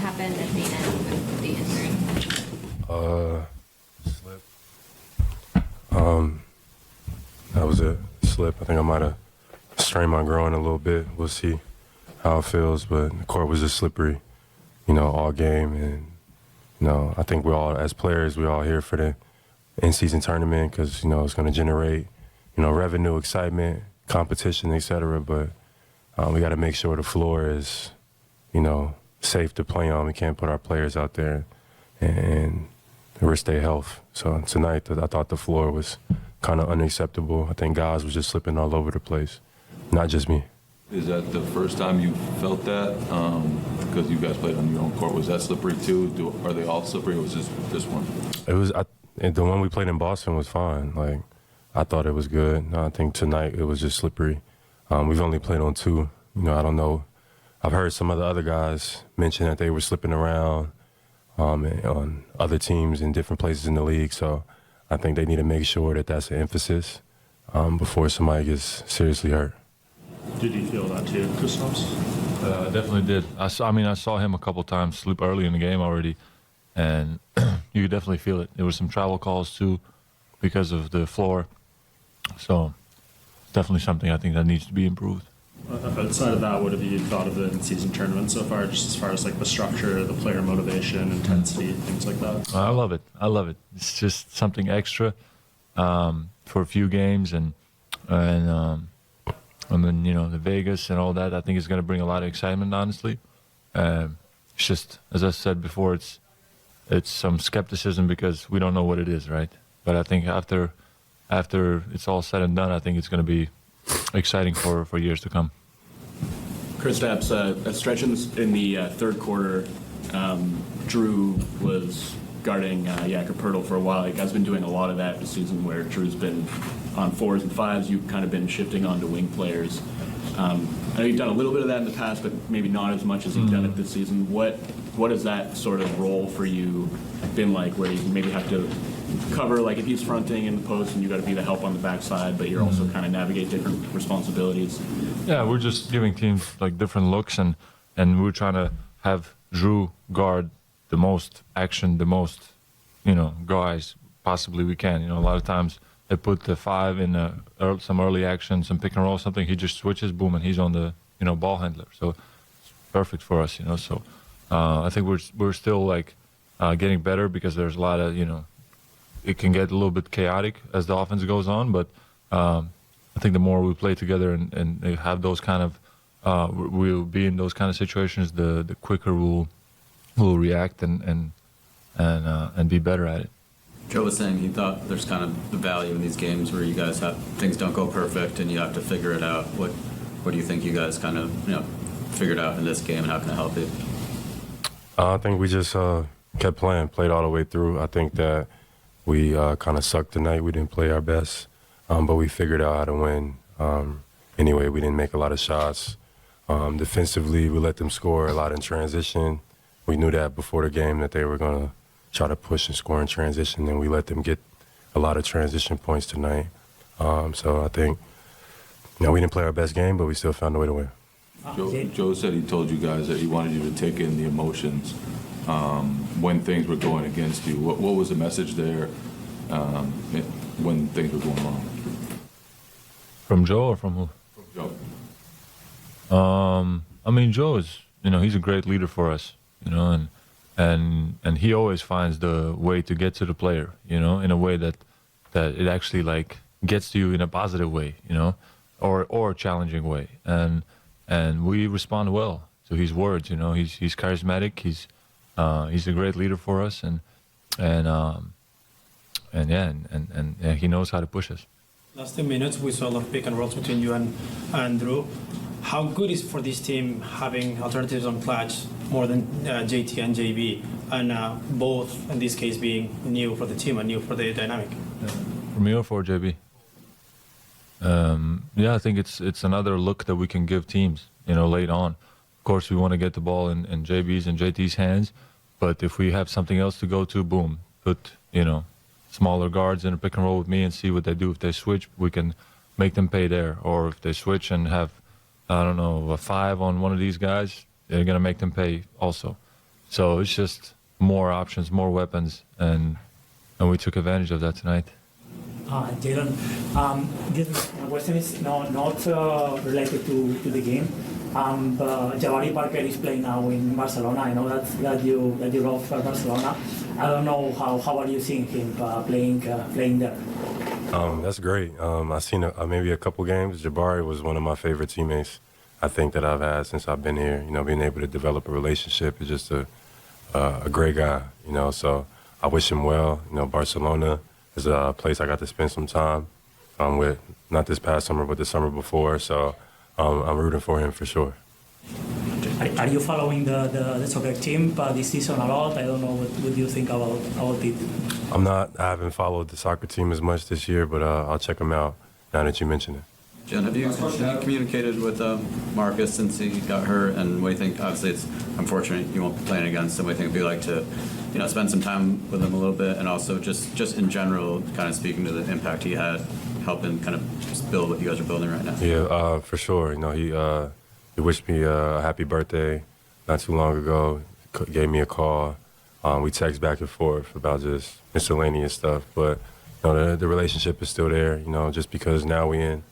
happened at the end with the injury? Slip. That was a slip. I think I might have strained my groin a little bit. We'll see how it feels, but the court was just slippery, all game. And, I think we all, as players, we all here for the in-season tournament because, it's going to generate, revenue, excitement, competition, et cetera. But we got to make sure the floor is, safe to play on. We can't put our players out there and risk their health. So tonight, I thought the floor was kind of unacceptable. I think guys was just slipping all over the place, not just me. Is that the first time you felt that? Because you guys played on your own court. Was that slippery too? Are they all slippery, or was this one? It was. The one we played in Boston was fine. Like, I thought it was good. I think tonight it was just slippery. We've only played on two. I don't know. I've heard some of the other guys mention that they were slipping around on other teams in different places in the league. So I think they need to make sure that that's an emphasis before somebody gets seriously hurt. Did you feel that too, Kristaps? Definitely did. I saw him a couple times slip early in the game already, and you could definitely feel it. There were some travel calls too because of the floor. So definitely something I think that needs to be improved. Outside of that, what have you thought of the in-season tournament so far, just as far as like the structure, the player motivation, intensity, things like that? I love it. It's just something extra for a few games, and then, the Vegas and all that, I think it's going to bring a lot of excitement, honestly. It's just, as I said before, it's some skepticism because we don't know what it is, right? But I think after it's all said and done, I think it's going to be exciting for years to come. Kristaps, a stretch in the third quarter, Drew was guarding Jakob Poeltl for a while. You guys have been doing a lot of that this season where Drew's been on 4s and 5s. You've kind of been shifting onto wing players. I know you've done a little bit of that in the past, but maybe not as much as you've done it this season. What has that sort of role for you been like, where you maybe have to cover, like if he's fronting in the post and you got to be the help on the backside, but you're also kind of navigate different responsibilities? Yeah, we're just giving teams like different looks, and we're trying to have Drew guard the most action, the most, guys possibly we can. A lot of times they put the 5 in some early action, some pick and roll, something. He just switches, boom, and he's on the, ball handler. So it's perfect for us, So I think we're still like getting better because there's a lot of, it can get a little bit chaotic as the offense goes on, but I think the more we play together and have those kind of, we'll be in those kind of situations, the quicker we'll react and be better at it. Joe was saying he thought there's kind of the value in these games where you guys have things don't go perfect and you have to figure it out. What do you think you guys kind of figured out in this game, and how can it help you? I think we just kept played all the way through. I think that we kind of sucked tonight. We didn't play our best, but we figured out how to win. Anyway, we didn't make a lot of shots. Defensively, we let them score a lot in transition. We knew that before the game that they were going to try to push and score in transition, and we let them get a lot of transition points tonight. So I think, we didn't play our best game, but we still found a way to win. Joe said he told you guys that he wanted you to take in the emotions when things were going against you. What was the message there when things were going wrong? From Joe or from who? From Joe. Joe is, he's a great leader for us, and he always finds the way to get to the player, in a way that it actually like gets to you in a positive way, or a challenging way, and we respond well to his words. He's charismatic. He's a great leader for us, and he knows how to push us. Last 10 minutes, we saw a lot of pick and rolls between you and Drew. How good is for this team having alternatives on clutch more than JT and JB, and both in this case being new for the team and new for the dynamic? For me or for JB? I think it's another look that we can give teams, late on. Of course, we want to get the ball in JB's and JT's hands, but if we have something else to go to, boom, put, smaller guards in a pick and roll with me and see what they do. If they switch, we can make them pay there. Or if they switch and have, a 5 on one of these guys, they're going to make them pay also. So it's just more options, more weapons, and we took advantage of that tonight. Jaylen, this question is not related to the game. Jabari Parker is playing now in Barcelona. I know that you love Barcelona. I don't know how are you seeing him playing there. That's great. I've seen maybe a couple games. Jabari was one of my favorite teammates, I think, that I've had since I've been here. You know, being able to develop a relationship is just a great guy, you know, so I wish him well. You know, Barcelona is a place I got to spend some time with, not this past summer, but the summer before, so I'm rooting for him for sure. Are you following the soccer team this season a lot? I don't know what you think about it. I haven't followed the soccer team as much this year, but I'll check them out now that you mention it. Jen, have you communicated with Marcus since he got hurt? And what do you think? Obviously, it's unfortunate you won't be playing against him. What do you think it'd be like to, you know, spend some time with him a little bit, and also just in general, kind of speaking to the impact he had, helping kind of just build what you guys are building right now? Yeah, for sure. You know, he wished me a happy birthday not too long ago. Gave me a call. We text back and forth about just miscellaneous stuff, but you know, the relationship is still there. You know, just because now we in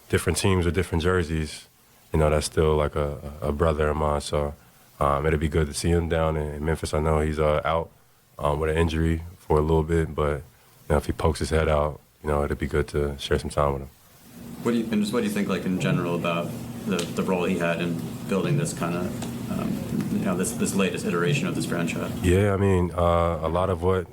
different teams with different jerseys, you know, that's still like a brother of mine. So it'll be good to see him down in Memphis. I know he's out with an injury for a little bit, but you know, if he pokes his head out, you know, it'll be good to share some time with him. What do you think, like in general, about the role he had in building this kind of, you know, this latest iteration of this franchise? Yeah, I mean, a lot of what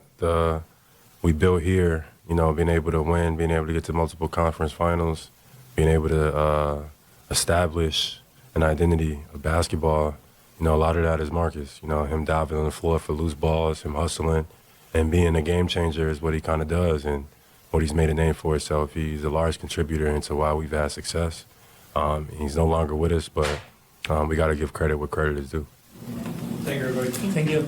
we built here, you know, being able to win, being able to get to multiple conference finals, being able to establish an identity of basketball, you know, a lot of that is Marcus. You know, him diving on the floor for loose balls, him hustling, and being a game changer is what he kind of does and what he's made a name for himself. He's a large contributor into why we've had success. He's no longer with us, but we got to give credit where credit is due. Thank you, everybody. Thank you.